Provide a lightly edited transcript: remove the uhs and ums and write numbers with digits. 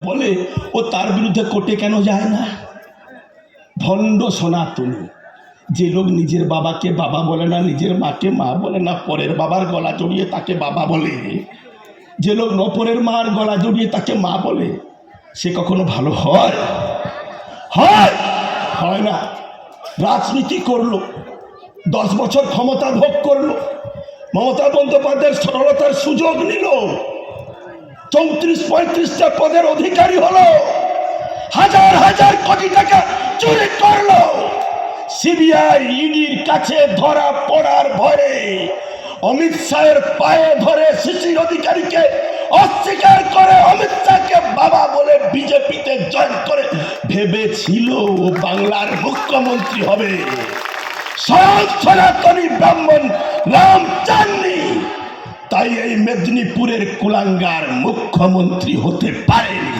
বলে ও তার বিরুদ্ধে কোর্টে কেন যায় না? ভণ্ড সনাতনী। যে লোক নিজের বাবাকে বাবা বলে না, নিজের মাকে মা বলে না, পরের বাবার গলা জড়িয়ে তাকে বাবা বলে, যে লোক নপরের মার গলা জড়িয়ে তাকে মা বলে, সে কখনো ভালো হয়? হয়? হয় না। রাজনীতি করলো, 10 বছর ক্ষমতা ভোগ করলো, মমতা বন্দ্যোপাধ্যায়ের সরলতার সুযোগ নিল, 34-35টা পদের অধিকারী হলো, হাজার হাজার কোটি টাকা চুরি করলো। সিবিআই ইডির কাছে ধরা পড়ার ভয়ে অমিত শাহের পায়ে ধরে শিশির অধিকারীকে অস্বীকার করে অমিত শাহকে বাবা বলে বিজেপিতে জয়েন করে ভেবেছিল ও বাংলার মুখ্যমন্ত্রী হবে। স্বয়ং সনাতনী ব্রাহ্মণ রাম চাননি, তাই এই মেদিনীপুরের কুলাঙ্গার মুখ্যমন্ত্রী হতে পারেনি।